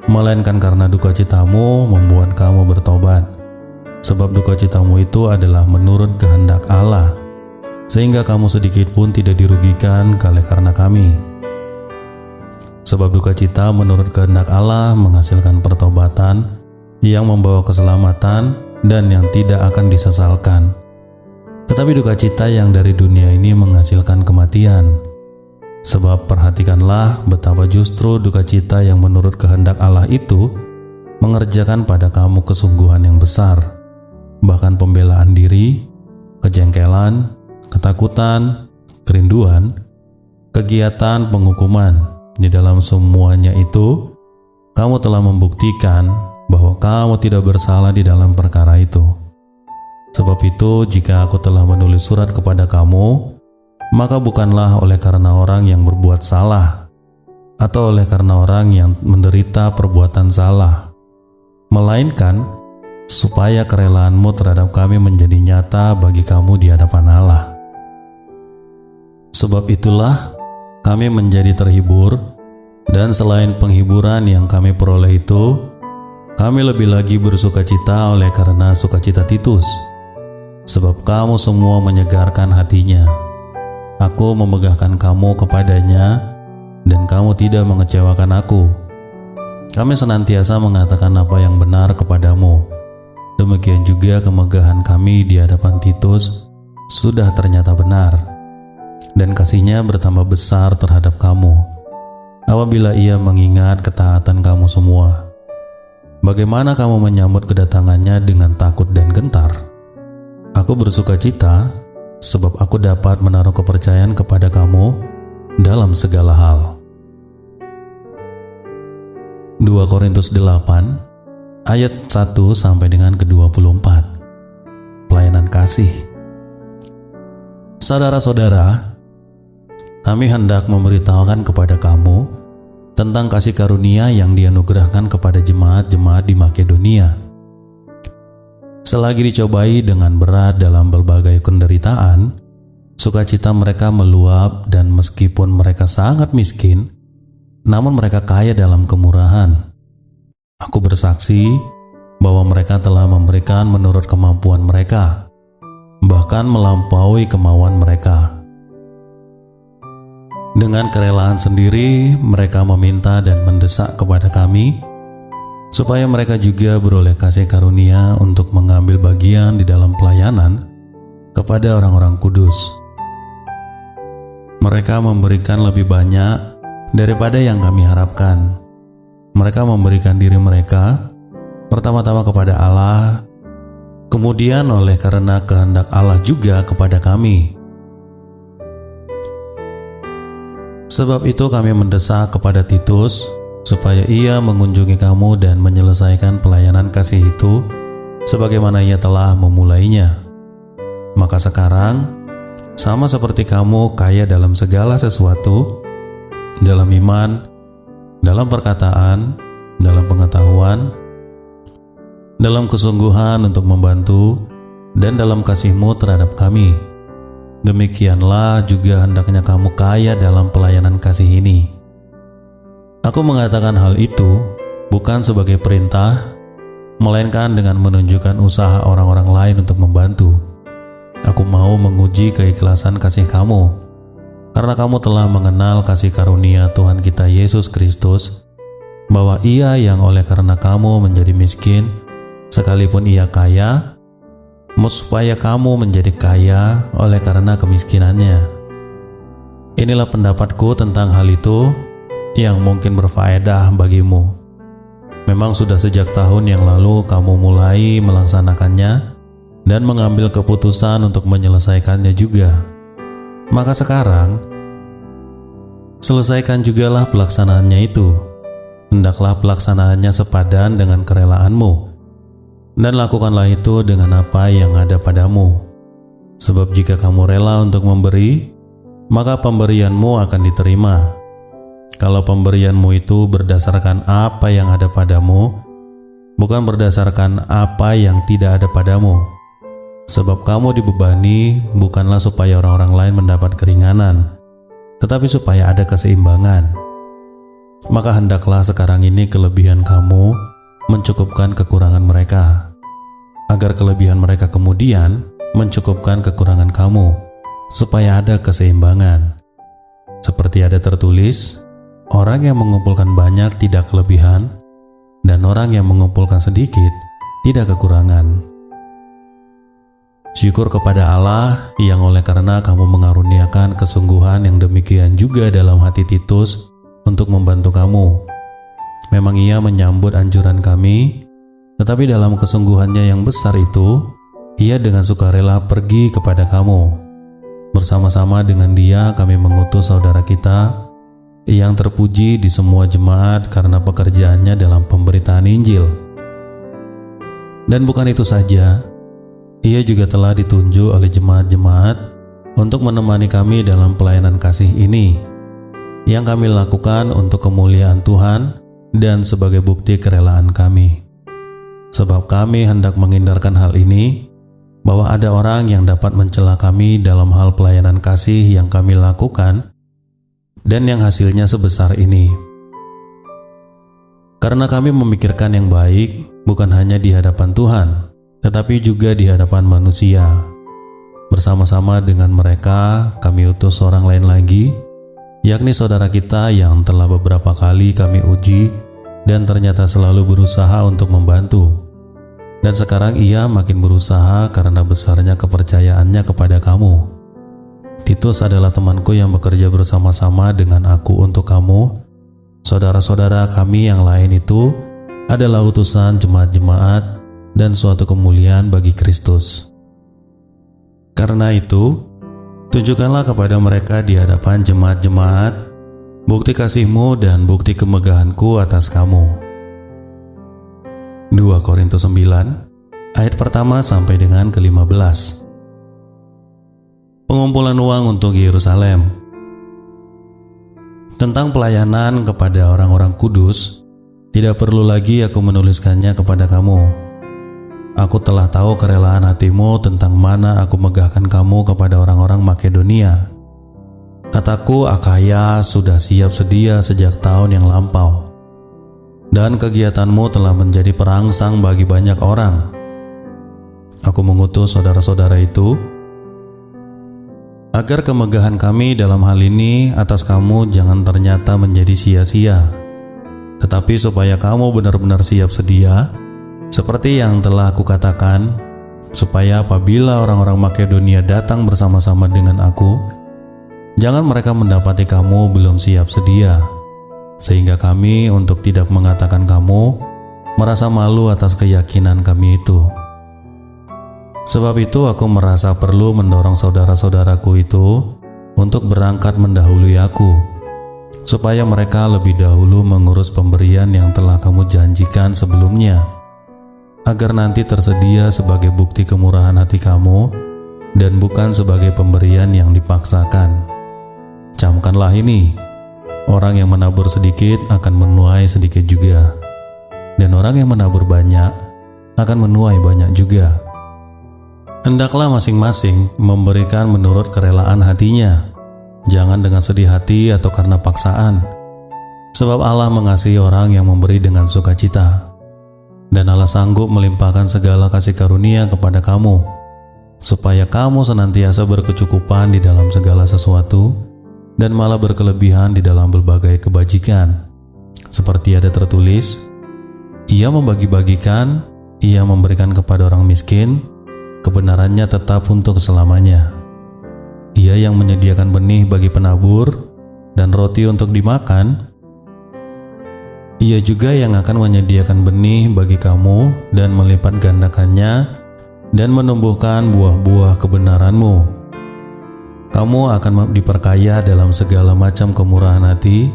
melainkan karena duka citamu membuat kamu bertobat. Sebab duka citamu itu adalah menurut kehendak Allah, sehingga kamu sedikit pun tidak dirugikan karena kami. Sebab duka cita menurut kehendak Allah menghasilkan pertobatan yang membawa keselamatan dan yang tidak akan disesalkan. Tetapi duka cita yang dari dunia ini menghasilkan kematian. Sebab perhatikanlah betapa justru duka cita yang menurut kehendak Allah itu mengerjakan pada kamu kesungguhan yang besar, bahkan pembelaan diri, kejengkelan, ketakutan, kerinduan, kegiatan penghukuman. Di dalam semuanya itu, kamu telah membuktikan bahwa kamu tidak bersalah di dalam perkara itu. Sebab itu, jika aku telah menulis surat kepada kamu, maka bukanlah oleh karena orang yang berbuat salah, atau oleh karena orang yang menderita perbuatan salah, melainkan supaya kerelaanmu terhadap kami menjadi nyata bagi kamu di hadapan Allah. Sebab itulah kami menjadi terhibur, dan selain penghiburan yang kami peroleh itu, kami lebih lagi bersukacita oleh karena sukacita Titus, sebab kamu semua menyegarkan hatinya. Aku memegahkan kamu kepadanya, dan kamu tidak mengecewakan aku. Kami senantiasa mengatakan apa yang benar kepadamu. Demikian juga kemegahan kami di hadapan Titus sudah ternyata benar, dan kasihnya bertambah besar terhadap kamu, apabila ia mengingat ketaatan kamu semua. Bagaimana kamu menyambut kedatangannya dengan takut dan gentar? Aku bersukacita, sebab aku dapat menaruh kepercayaan kepada kamu dalam segala hal. 2 Korintus 8 ayat 1 sampai dengan ke-24. Pelayanan kasih. Saudara-saudara, kami hendak memberitahukan kepada kamu tentang kasih karunia yang dianugerahkan kepada jemaat-jemaat di Makedonia. Selagi dicobai dengan berat dalam berbagai penderitaan, sukacita mereka meluap, dan meskipun mereka sangat miskin, namun mereka kaya dalam kemurahan. Aku bersaksi bahwa mereka telah memberikan menurut kemampuan mereka, bahkan melampaui kemauan mereka. Dengan kerelaan sendiri, mereka meminta dan mendesak kepada kami, supaya mereka juga beroleh kasih karunia untuk mengambil bagian di dalam pelayanan kepada orang-orang kudus. Mereka memberikan lebih banyak daripada yang kami harapkan. Mereka memberikan diri mereka pertama-tama kepada Allah, kemudian oleh karena kehendak Allah juga kepada kami. Sebab itu kami mendesak kepada Titus supaya ia mengunjungi kamu dan menyelesaikan pelayanan kasih itu sebagaimana ia telah memulainya. Maka sekarang, sama seperti kamu kaya dalam segala sesuatu, dalam iman, dalam perkataan, dalam pengetahuan, dalam kesungguhan untuk membantu, dan dalam kasih-Mu terhadap kami. Demikianlah juga hendaknya kamu kaya dalam pelayanan kasih ini. Aku mengatakan hal itu bukan sebagai perintah, melainkan dengan menunjukkan usaha orang-orang lain untuk membantu. Aku mau menguji keikhlasan kasih kamu, karena kamu telah mengenal kasih karunia Tuhan kita Yesus Kristus, bahwa Ia yang oleh karena kamu menjadi miskin, sekalipun Ia kaya, supaya kamu menjadi kaya oleh karena kemiskinannya. Inilah pendapatku tentang hal itu yang mungkin berfaedah bagimu. Memang sudah sejak tahun yang lalu kamu mulai melaksanakannya dan mengambil keputusan untuk menyelesaikannya juga. Maka sekarang, selesaikan jugalah pelaksanaannya itu. Hendaklah pelaksanaannya sepadan dengan kerelaanmu, dan lakukanlah itu dengan apa yang ada padamu. Sebab jika kamu rela untuk memberi, maka pemberianmu akan diterima. Kalau pemberianmu itu berdasarkan apa yang ada padamu, bukan berdasarkan apa yang tidak ada padamu. Sebab kamu dibebani bukanlah supaya orang-orang lain mendapat keringanan, tetapi supaya ada keseimbangan. Maka hendaklah sekarang ini kelebihan kamu mencukupkan kekurangan mereka, agar kelebihan mereka kemudian mencukupkan kekurangan kamu, supaya ada keseimbangan. Seperti ada tertulis, orang yang mengumpulkan banyak tidak kelebihan, dan orang yang mengumpulkan sedikit tidak kekurangan. Syukur kepada Allah yang oleh karena kamu mengaruniakan kesungguhan yang demikian juga dalam hati Titus untuk membantu kamu. Memang ia menyambut anjuran kami, tetapi dalam kesungguhannya yang besar itu, ia dengan sukarela pergi kepada kamu. Bersama-sama dengan dia kami mengutus saudara kita yang terpuji di semua jemaat karena pekerjaannya dalam pemberitaan Injil. Dan bukan itu saja, ia juga telah ditunjuk oleh jemaat-jemaat untuk menemani kami dalam pelayanan kasih ini, yang kami lakukan untuk kemuliaan Tuhan dan sebagai bukti kerelaan kami. Sebab kami hendak menghindarkan hal ini, bahwa ada orang yang dapat mencela kami dalam hal pelayanan kasih yang kami lakukan, dan yang hasilnya sebesar ini. Karena kami memikirkan yang baik, bukan hanya di hadapan Tuhan, tetapi juga di hadapan manusia. Bersama-sama dengan mereka, kami utus seorang lain lagi, yakni saudara kita yang telah beberapa kali kami uji dan ternyata selalu berusaha untuk membantu. Dan sekarang ia makin berusaha karena besarnya kepercayaannya kepada kamu. Titus adalah temanku yang bekerja bersama-sama dengan aku untuk kamu. Saudara-saudara kami yang lain itu adalah utusan jemaat-jemaat dan suatu kemuliaan bagi Kristus. Karena itu, tunjukkanlah kepada mereka di hadapan jemaat-jemaat bukti kasih-Mu dan bukti kemegahan-Ku atas kamu. 2 Korintus 9 ayat pertama sampai dengan ke-15. Pengumpulan uang untuk Yerusalem. Tentang pelayanan kepada orang-orang kudus, tidak perlu lagi aku menuliskannya kepada kamu. Aku telah tahu kerelaan hatimu tentang mana aku megahkan kamu kepada orang-orang Makedonia. Kataku, Akhaya sudah siap sedia sejak tahun yang lampau, dan kegiatanmu telah menjadi perangsang bagi banyak orang. Aku mengutus saudara-saudara itu, agar kemegahan kami dalam hal ini atas kamu jangan ternyata menjadi sia-sia, tetapi supaya kamu benar-benar siap sedia, seperti yang telah aku katakan, supaya apabila orang-orang Makedonia datang bersama-sama dengan aku, jangan mereka mendapati kamu belum siap sedia, sehingga kami untuk tidak mengatakan kamu merasa malu atas keyakinan kami itu. Sebab itu aku merasa perlu mendorong saudara-saudaraku itu untuk berangkat mendahului aku, supaya mereka lebih dahulu mengurus pemberian yang telah kamu janjikan sebelumnya, agar nanti tersedia sebagai bukti kemurahan hati kamu dan bukan sebagai pemberian yang dipaksakan. Camkanlah ini, Orang yang menabur sedikit akan menuai sedikit juga, dan orang yang menabur banyak akan menuai banyak juga. Hendaklah masing-masing memberikan menurut kerelaan hatinya, jangan dengan sedih hati atau karena paksaan, sebab Allah mengasihi orang yang memberi dengan sukacita. Dan Allah sanggup melimpahkan segala kasih karunia kepada kamu, supaya kamu senantiasa berkecukupan di dalam segala sesuatu, dan malah berkelebihan di dalam berbagai kebajikan. Seperti ada tertulis, Ia membagi-bagikan, Ia memberikan kepada orang miskin, kebenarannya tetap untuk selamanya. Ia yang menyediakan benih bagi penabur dan roti untuk dimakan, Ia juga yang akan menyediakan benih bagi kamu dan melipat gandakannya dan menumbuhkan buah-buah kebenaranmu. Kamu akan diperkaya dalam segala macam kemurahan hati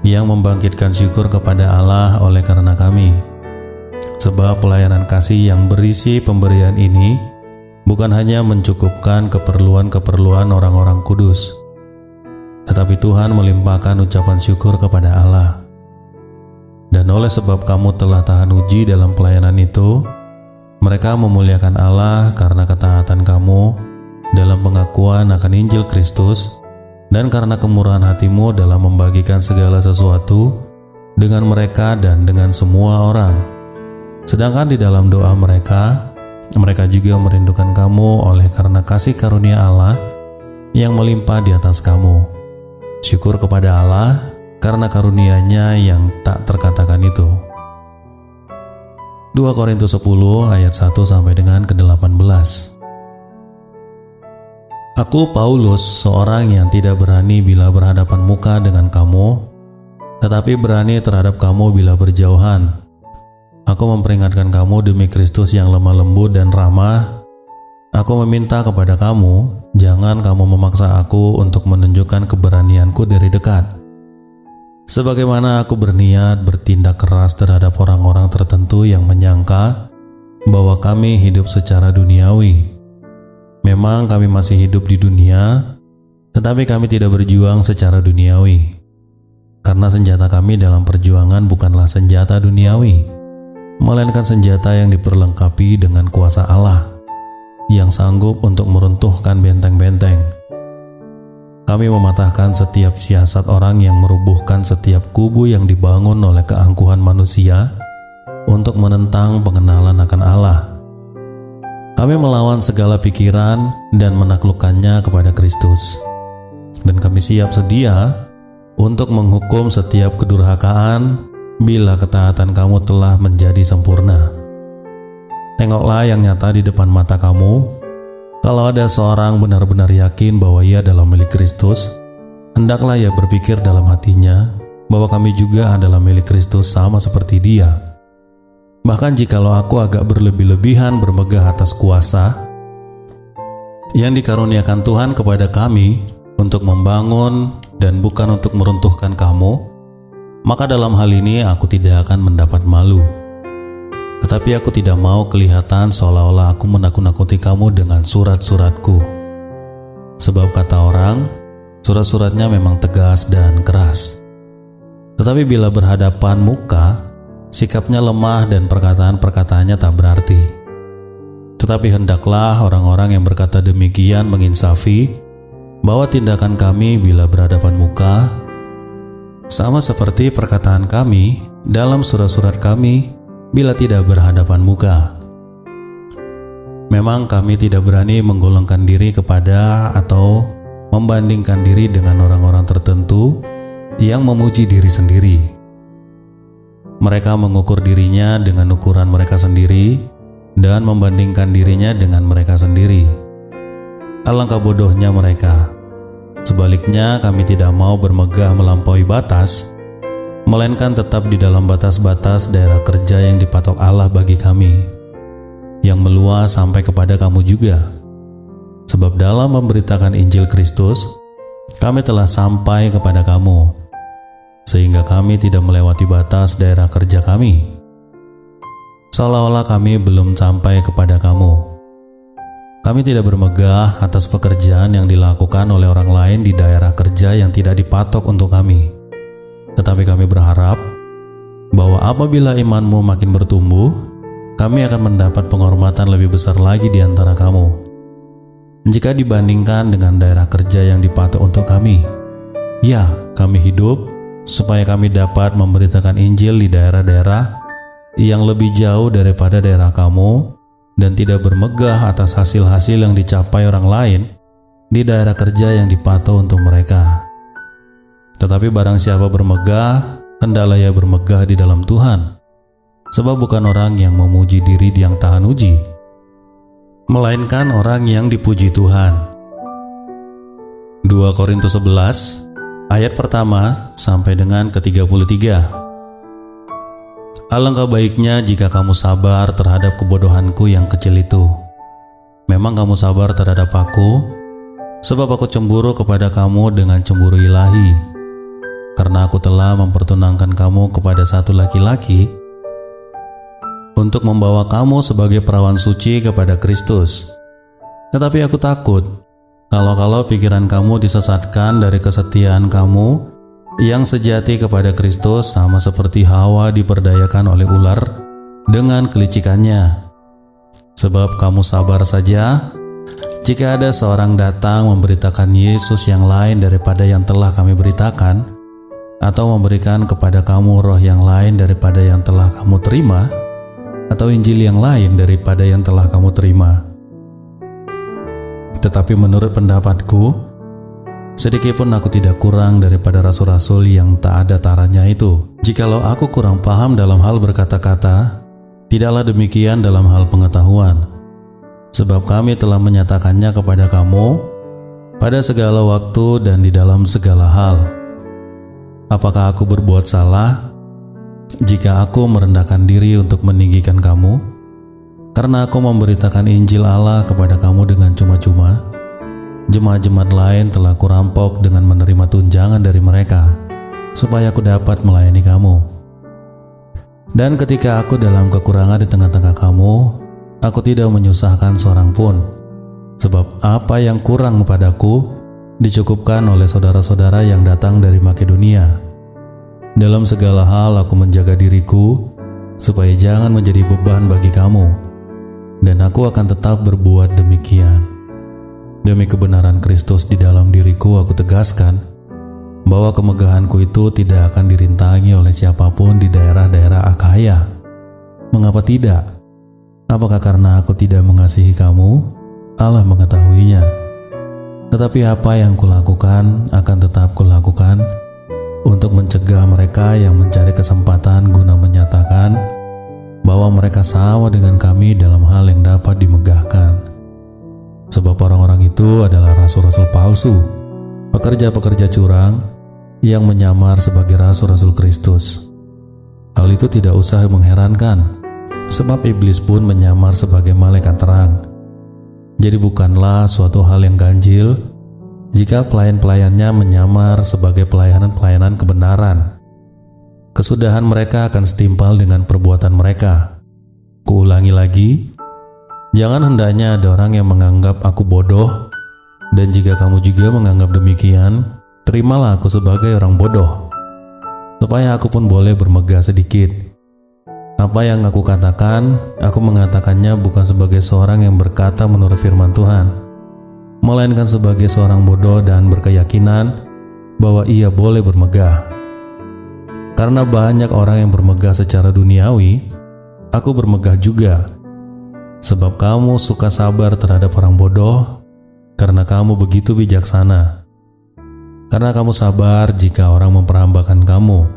yang membangkitkan syukur kepada Allah oleh karena kami. Sebab pelayanan kasih yang berisi pemberian ini bukan hanya mencukupkan keperluan-keperluan orang-orang kudus, tetapi Tuhan melimpahkan ucapan syukur kepada Allah. Dan oleh sebab kamu telah tahan uji dalam pelayanan itu, mereka memuliakan Allah karena ketaatan kamu dalam pengakuan akan Injil Kristus, dan karena kemurahan hatimu dalam membagikan segala sesuatu dengan mereka dan dengan semua orang. Sedangkan di dalam doa mereka juga merindukan kamu oleh karena kasih karunia Allah yang melimpah di atas kamu. Syukur kepada Allah karena karunia-Nya yang tak terkatakan itu. 2 Korintus 10 ayat 1 sampai dengan ke-18. Aku Paulus, seorang yang tidak berani bila berhadapan muka dengan kamu, tetapi berani terhadap kamu bila berjauhan. Aku memperingatkan kamu demi Kristus yang lemah lembut dan ramah. Aku meminta kepada kamu, jangan kamu memaksa aku untuk menunjukkan keberanianku dari dekat. Sebagaimana aku berniat bertindak keras terhadap orang-orang tertentu yang menyangka bahwa kami hidup secara duniawi. Memang kami masih hidup di dunia, tetapi kami tidak berjuang secara duniawi. Karena senjata kami dalam perjuangan bukanlah senjata duniawi, melainkan senjata yang diperlengkapi dengan kuasa Allah, yang sanggup untuk meruntuhkan benteng-benteng. Kami mematahkan setiap siasat orang yang merubuhkan setiap kubu yang dibangun oleh keangkuhan manusia untuk menentang pengenalan akan Allah. Kami melawan segala pikiran dan menaklukkannya kepada Kristus. Dan kami siap sedia untuk menghukum setiap kedurhakaan bila ketaatan kamu telah menjadi sempurna. Tengoklah yang nyata di depan mata kamu. Kalau ada seorang benar-benar yakin bahwa ia adalah milik Kristus, hendaklah ia berpikir dalam hatinya bahwa kami juga adalah milik Kristus sama seperti dia. Bahkan jikalau aku agak berlebih-lebihan bermegah atas kuasa yang dikaruniakan Tuhan kepada kami untuk membangun dan bukan untuk meruntuhkan kamu, maka dalam hal ini aku tidak akan mendapat malu. Tetapi aku tidak mau kelihatan seolah-olah aku menakut-nakuti kamu dengan surat-suratku. Sebab kata orang, surat-suratnya memang tegas dan keras. Tetapi bila berhadapan muka, sikapnya lemah dan perkataan-perkataannya tak berarti. Tetapi hendaklah orang-orang yang berkata demikian menginsafi bahwa tindakan kami bila berhadapan muka sama seperti perkataan kami dalam surat-surat kami bila tidak berhadapan muka. Memang kami tidak berani menggolongkan diri kepada atau membandingkan diri dengan orang-orang tertentu yang memuji diri sendiri. Mereka mengukur dirinya dengan ukuran mereka sendiri dan membandingkan dirinya dengan mereka sendiri. Alangkah bodohnya mereka. Sebaliknya, kami tidak mau bermegah melampaui batas, melainkan tetap di dalam batas-batas daerah kerja yang dipatok Allah bagi kami, yang meluas sampai kepada kamu juga. Sebab dalam memberitakan Injil Kristus, kami telah sampai kepada kamu, sehingga kami tidak melewati batas daerah kerja kami, seolah-olah kami belum sampai kepada kamu. Kami tidak bermegah atas pekerjaan yang dilakukan oleh orang lain di daerah kerja yang tidak dipatok untuk kami. Tetapi kami berharap bahwa apabila imanmu makin bertumbuh, kami akan mendapat penghormatan lebih besar lagi di antara kamu, jika dibandingkan dengan daerah kerja yang dipatok untuk kami. Ya, kami hidup supaya kami dapat memberitakan Injil di daerah-daerah yang lebih jauh daripada daerah kamu, dan tidak bermegah atas hasil-hasil yang dicapai orang lain di daerah kerja yang dipatok untuk mereka. Tetapi barang siapa bermegah, hendaklah ia bermegah di dalam Tuhan, sebab bukan orang yang memuji diri yang tahan uji, melainkan orang yang dipuji Tuhan. 2 Korintus 11 ayat pertama sampai dengan ke-33. Alangkah baiknya jika kamu sabar terhadap kebodohanku yang kecil itu. Memang kamu sabar terhadap aku, sebab aku cemburu kepada kamu dengan cemburu ilahi, karena aku telah mempertunangkan kamu kepada satu laki-laki untuk membawa kamu sebagai perawan suci kepada Kristus. Tetapi aku takut kalau pikiran kamu disesatkan dari kesetiaan kamu yang sejati kepada Kristus, sama seperti Hawa diperdayakan oleh ular dengan kelicikannya. Sebab kamu sabar saja jika ada seorang datang memberitakan Yesus yang lain daripada yang telah kami beritakan, atau memberikan kepada kamu roh yang lain daripada yang telah kamu terima, atau Injil yang lain daripada yang telah kamu terima. Tetapi menurut pendapatku, sedikitpun aku tidak kurang daripada rasul-rasul yang tak ada taranya itu. Jikalau aku kurang paham dalam hal berkata-kata, tidaklah demikian dalam hal pengetahuan, sebab kami telah menyatakannya kepada kamu pada segala waktu dan di dalam segala hal. Apakah aku berbuat salah jika aku merendahkan diri untuk meninggikan kamu, karena aku memberitakan Injil Allah kepada kamu dengan cuma-cuma? Jemaat-jemaat lain telah kurampok dengan menerima tunjangan dari mereka, supaya aku dapat melayani kamu. Dan ketika aku dalam kekurangan di tengah-tengah kamu, aku tidak menyusahkan seorang pun, sebab apa yang kurang padaku dicukupkan oleh saudara-saudara yang datang dari Makedonia. Dalam segala hal aku menjaga diriku, supaya jangan menjadi beban bagi kamu, dan aku akan tetap berbuat demikian. Demi kebenaran Kristus di dalam diriku, aku tegaskan bahwa kemegahanku itu tidak akan dirintangi oleh siapapun di daerah-daerah Akhaya. Mengapa tidak? Apakah karena aku tidak mengasihi kamu? Allah mengetahuinya. Tetapi apa yang kulakukan akan tetap kulakukan untuk mencegah mereka yang mencari kesempatan guna menyatakan bahwa mereka sama dengan kami dalam hal yang dapat dimegahkan. Sebab orang-orang itu adalah rasul-rasul palsu, pekerja-pekerja curang yang menyamar sebagai rasul-rasul Kristus. Hal itu tidak usah mengherankan, sebab iblis pun menyamar sebagai malaikat terang. Jadi bukanlah suatu hal yang ganjil jika pelayan-pelayannya menyamar sebagai pelayanan-pelayanan kebenaran. Kesudahan mereka akan setimpal dengan perbuatan mereka. Kuulangi lagi, jangan hendaknya ada orang yang menganggap aku bodoh, dan jika kamu juga menganggap demikian, terimalah aku sebagai orang bodoh, supaya aku pun boleh bermegah sedikit. Apa yang aku katakan, aku mengatakannya bukan sebagai seorang yang berkata menurut firman Tuhan, melainkan sebagai seorang bodoh dan berkeyakinan bahwa ia boleh bermegah. Karena banyak orang yang bermegah secara duniawi, aku bermegah juga. Sebab kamu suka sabar terhadap orang bodoh, karena kamu begitu bijaksana. Karena kamu sabar jika orang memperhambakan kamu,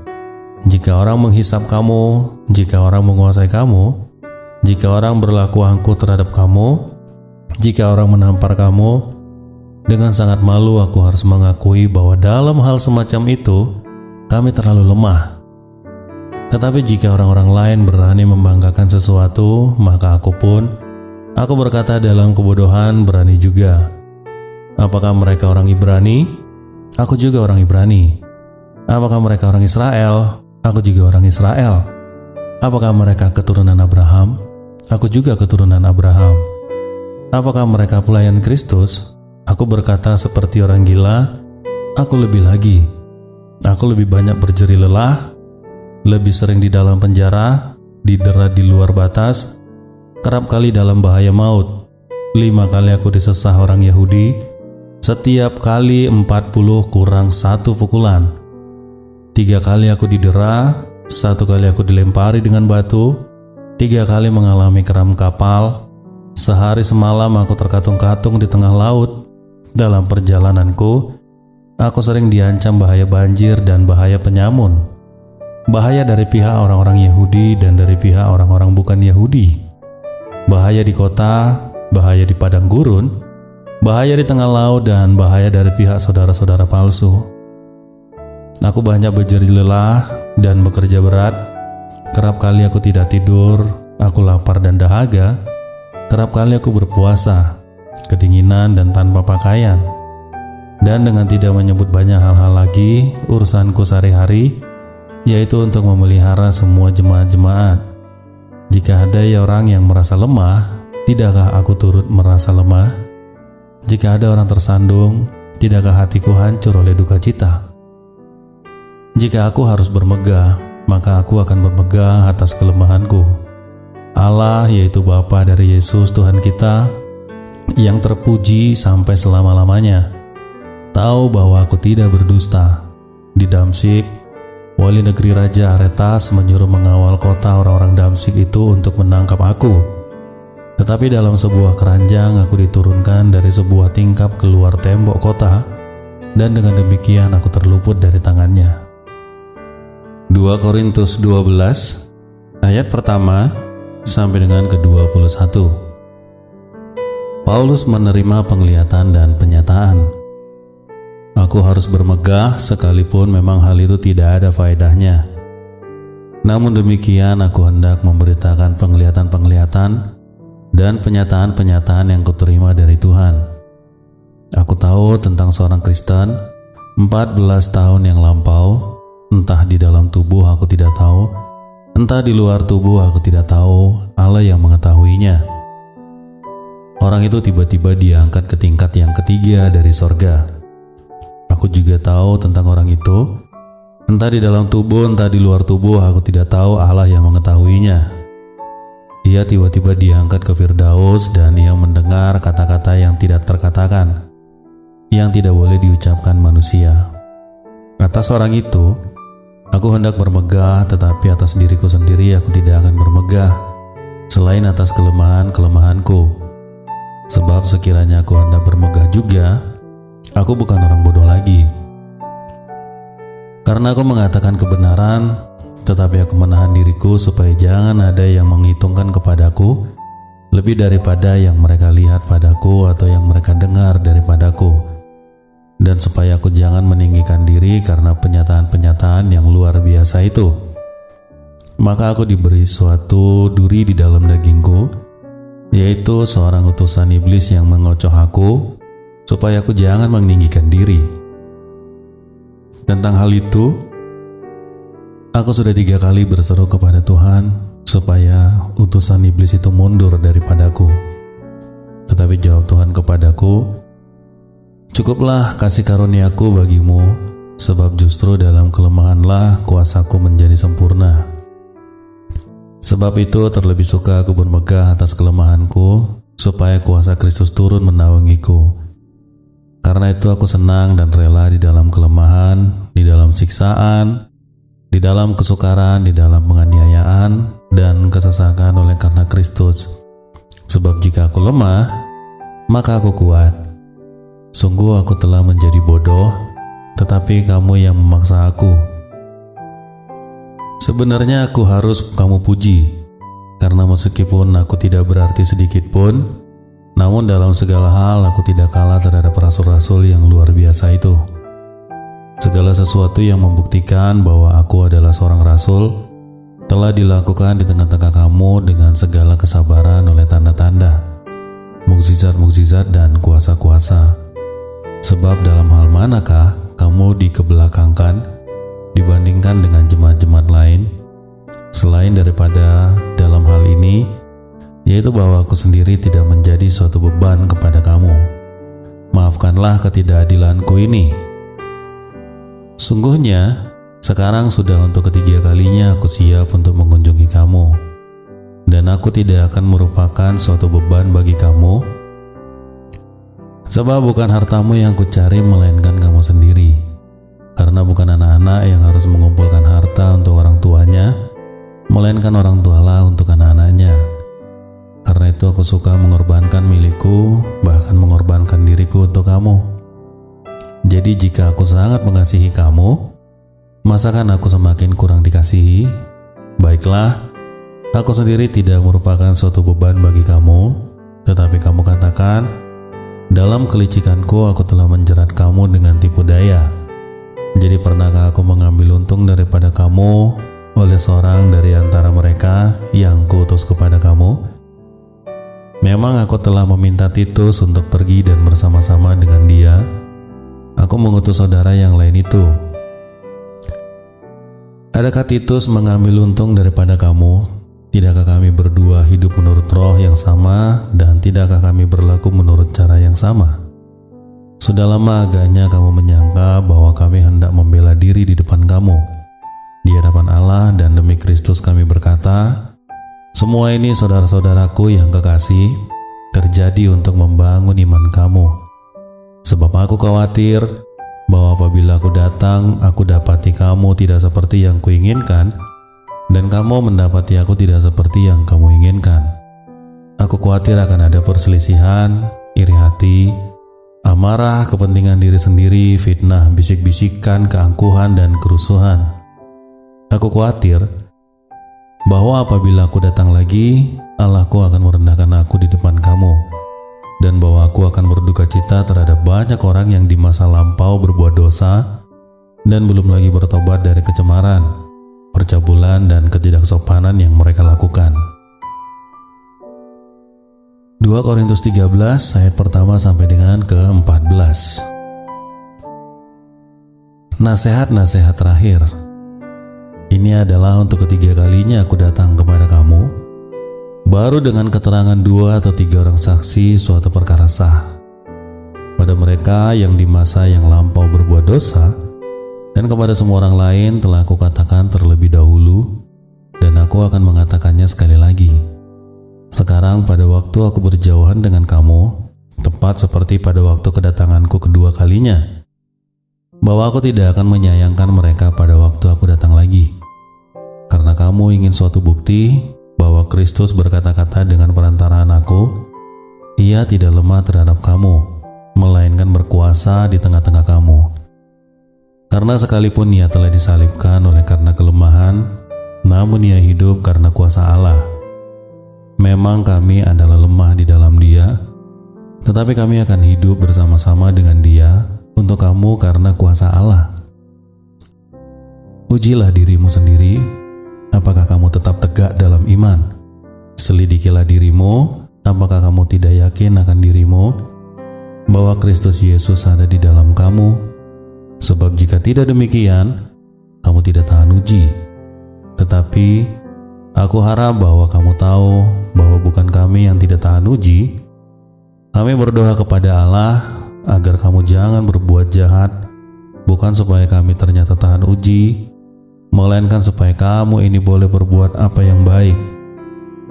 jika orang menghisap kamu, jika orang menguasai kamu, jika orang berlaku angkuh terhadap kamu, jika orang menampar kamu. Dengan sangat malu aku harus mengakui bahwa dalam hal semacam itu, kami terlalu lemah. Tetapi jika orang-orang lain berani membanggakan sesuatu, maka aku berkata dalam kebodohan berani juga. Apakah mereka orang Ibrani? Aku juga orang Ibrani. Apakah mereka orang Israel? Aku juga orang Israel. Apakah mereka keturunan Abraham? Aku juga keturunan Abraham. Apakah mereka pelayan Kristus? Aku berkata seperti orang gila, aku lebih lagi. Aku lebih banyak berjeri lelah, lebih sering di dalam penjara, didera di luar batas, kerap kali dalam bahaya maut. 5 kali aku disesah orang Yahudi, setiap kali 40 kurang 1 pukulan. 3 kali aku didera, 1 kali aku dilempari dengan batu, 3 kali mengalami keram kapal. Sehari semalam aku terkatung-katung di tengah laut. Dalam perjalananku, aku sering diancam bahaya banjir dan bahaya penyamun. Bahaya dari pihak orang-orang Yahudi dan dari pihak orang-orang bukan Yahudi. Bahaya di kota, bahaya di padang gurun, bahaya di tengah laut, dan bahaya dari pihak saudara-saudara palsu. Aku banyak berjeri lelah dan bekerja berat. Kerap kali aku tidak tidur, aku lapar dan dahaga. Kerap kali aku berpuasa, kedinginan dan tanpa pakaian. Dan dengan tidak menyebut banyak hal-hal lagi, urusanku sehari-hari yaitu untuk memelihara semua jemaat-jemaat. Jika ada orang yang merasa lemah, tidakkah aku turut merasa lemah? Jika ada orang tersandung, tidakkah hatiku hancur oleh duka cita? Jika aku harus bermegah, maka aku akan bermegah atas kelemahanku. Allah, yaitu Bapa dari Yesus Tuhan kita, yang terpuji sampai selama-lamanya, tahu bahwa aku tidak berdusta. Di Damsyik, wali negeri Raja Aretas menyuruh mengawal kota orang-orang Damsyik itu untuk menangkap aku. Tetapi dalam sebuah keranjang aku diturunkan dari sebuah tingkap keluar tembok kota, dan dengan demikian aku terluput dari tangannya. 2 Korintus 12 ayat pertama sampai dengan ke-21. Paulus menerima penglihatan dan penyataan. Aku harus bermegah sekalipun memang hal itu tidak ada faedahnya. Namun demikian aku hendak memberitakan penglihatan-penglihatan dan penyataan-penyataan yang kuterima dari Tuhan. Aku tahu tentang seorang Kristen 14 tahun yang lampau, entah di dalam tubuh aku tidak tahu, entah di luar tubuh aku tidak tahu, Allah yang mengetahuinya. Orang itu tiba-tiba diangkat ke tingkat yang ketiga dari sorga. Aku juga tahu tentang orang itu, entah di dalam tubuh, entah di luar tubuh aku tidak tahu, Allah yang mengetahuinya. Ia tiba-tiba diangkat ke Firdaus dan ia mendengar kata-kata yang tidak terkatakan, yang tidak boleh diucapkan manusia. Atas orang itu, aku hendak bermegah, tetapi atas diriku sendiri aku tidak akan bermegah, selain atas kelemahan-kelemahanku. Sebab sekiranya aku hendak bermegah juga, aku bukan orang bodoh lagi. Karena aku mengatakan kebenaran, tetapi aku menahan diriku supaya jangan ada yang menghitungkan kepadaku lebih daripada yang mereka lihat padaku atau yang mereka dengar daripadaku. Dan supaya aku jangan meninggikan diri karena penyataan-penyataan yang luar biasa itu. Maka aku diberi suatu duri di dalam dagingku, yaitu seorang utusan iblis yang mengocoh aku, supaya aku jangan meninggikan diri. Tentang hal itu, aku sudah 3 kali berseru kepada Tuhan, supaya utusan iblis itu mundur daripadaku. Tetapi jawab Tuhan kepadaku, "Cukuplah kasih karuniaku bagimu, sebab justru dalam kelemahanlah kuasaku menjadi sempurna." Sebab itu terlebih suka aku bermegah atas kelemahanku, supaya kuasa Kristus turun menaungiku. Karena itu aku senang dan rela di dalam kelemahan, di dalam siksaan, di dalam kesukaran, di dalam penganiayaan, dan kesesakan oleh karena Kristus. Sebab jika aku lemah, maka aku kuat. Sungguh aku telah menjadi bodoh, tetapi kamu yang memaksa aku. Sebenarnya aku harus kamu puji, karena meskipun aku tidak berarti sedikit pun, namun dalam segala hal aku tidak kalah terhadap rasul-rasul yang luar biasa itu. Segala sesuatu yang membuktikan bahwa aku adalah seorang rasul telah dilakukan di tengah-tengah kamu dengan segala kesabaran oleh tanda-tanda, mukjizat-mukjizat dan kuasa-kuasa. Sebab dalam hal manakah kamu dikebelakangkan dibandingkan dengan jemaat-jemaat lain, selain daripada dalam hal ini, yaitu bahwa aku sendiri tidak menjadi suatu beban kepada kamu. Maafkanlah ketidakadilanku ini. Sungguhnya, sekarang sudah untuk ketiga kalinya aku siap untuk mengunjungi kamu, dan aku tidak akan merupakan suatu beban bagi kamu, sebab bukan hartamu yang kucari melainkan kamu sendiri. Karena bukan anak-anak yang harus mengumpulkan harta untuk orang tuanya, melainkan orang tualah untuk anak-anaknya. Karena itu aku suka mengorbankan milikku, bahkan mengorbankan diriku untuk kamu. Jadi jika aku sangat mengasihi kamu, masakan aku semakin kurang dikasihi? Baiklah, aku sendiri tidak merupakan suatu beban bagi kamu, tetapi kamu katakan, dalam kelicikanku aku telah menjerat kamu dengan tipu daya. Jadi pernahkah aku mengambil untung daripada kamu oleh seorang dari antara mereka yang kuutus kepada kamu? Memang aku telah meminta Titus untuk pergi dan bersama-sama dengan dia. Aku mengutus saudara yang lain itu. Adakah Titus mengambil untung daripada kamu? Tidakkah kami berdua hidup menurut roh yang sama, dan tidakkah kami berlaku menurut cara yang sama? Sudah lama agaknya kamu menyangka bahwa kami hendak membela diri di depan kamu. Di hadapan Allah dan demi Kristus kami berkata, semua ini saudara-saudaraku yang kekasih, terjadi untuk membangun iman kamu. Sebab aku khawatir bahwa apabila aku datang, aku dapati kamu tidak seperti yang kuinginkan, dan kamu mendapati aku tidak seperti yang kamu inginkan. Aku khawatir akan ada perselisihan, iri hati, amarah, kepentingan diri sendiri, fitnah, bisik-bisikan, keangkuhan, dan kerusuhan. Aku khawatir bahwa apabila aku datang lagi, Allahku akan merendahkan aku di depan kamu, dan bahwa aku akan berduka cita terhadap banyak orang yang di masa lampau berbuat dosa dan belum lagi bertobat dari kecemaran, percabulan, dan ketidaksopanan yang mereka lakukan. 2 Korintus 13 ayat pertama sampai dengan ke-14. Nasihat-nasihat terakhir. Ini adalah untuk ketiga kalinya aku datang kepada kamu, baru dengan keterangan 2 atau 3 orang saksi suatu perkara sah. Pada mereka yang di masa yang lampau berbuat dosa, dan kepada semua orang lain telah aku katakan terlebih dahulu, dan aku akan mengatakannya sekali lagi. Sekarang pada waktu aku berjauhan dengan kamu, tepat seperti pada waktu kedatanganku kedua kalinya, bahwa aku tidak akan menyayangkan mereka pada waktu aku datang lagi. Karena kamu ingin suatu bukti bahwa Kristus berkata-kata dengan perantaraan aku, ia tidak lemah terhadap kamu, melainkan berkuasa di tengah-tengah kamu. Karena sekalipun ia telah disalibkan oleh karena kelemahan, namun ia hidup karena kuasa Allah. Memang kami adalah lemah di dalam Dia, tetapi kami akan hidup bersama-sama dengan Dia untuk kamu karena kuasa Allah. Ujilah dirimu sendiri, apakah kamu tetap tegak dalam iman? Selidikilah dirimu, apakah kamu tidak yakin akan dirimu bahwa Kristus Yesus ada di dalam kamu? Sebab jika tidak demikian, kamu tidak tahan uji. Tetapi aku harap bahwa kamu tahu bahwa bukan kami yang tidak tahan uji. Kami berdoa kepada Allah agar kamu jangan berbuat jahat, bukan supaya kami ternyata tahan uji, melainkan supaya kamu ini boleh berbuat apa yang baik,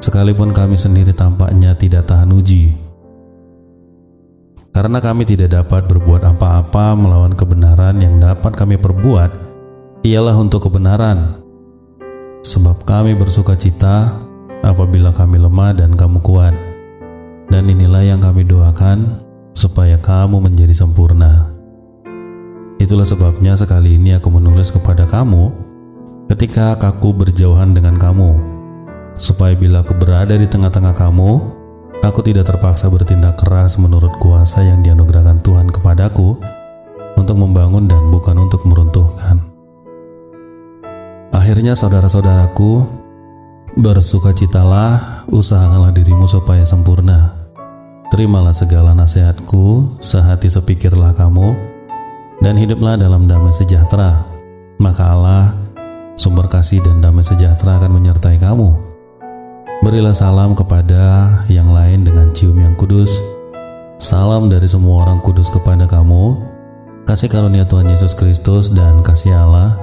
sekalipun kami sendiri tampaknya tidak tahan uji. Karena kami tidak dapat berbuat apa-apa melawan kebenaran, yang dapat kami perbuat ialah untuk kebenaran. Sebab kami bersuka cita apabila kami lemah dan kamu kuat. Dan inilah yang kami doakan, supaya kamu menjadi sempurna. Itulah sebabnya sekali ini aku menulis kepada kamu ketika aku berjauhan dengan kamu, supaya bila aku berada di tengah-tengah kamu, aku tidak terpaksa bertindak keras menurut kuasa yang dianugerahkan Tuhan kepadaku untuk membangun dan bukan untuk meruntuhkan. Akhirnya saudara-saudaraku, bersukacitalah, usahakanlah dirimu supaya sempurna. Terimalah segala nasihatku, sehati sepikirlah kamu, dan hiduplah dalam damai sejahtera. Maka Allah, sumber kasih dan damai sejahtera akan menyertai kamu. Berilah salam kepada yang lain dengan cium yang kudus. Salam dari semua orang kudus kepada kamu, Kasih karunia Tuhan Yesus Kristus dan kasih Allah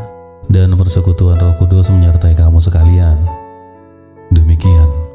dan persekutuan Roh Kudus menyertai kamu sekalian. Demikian.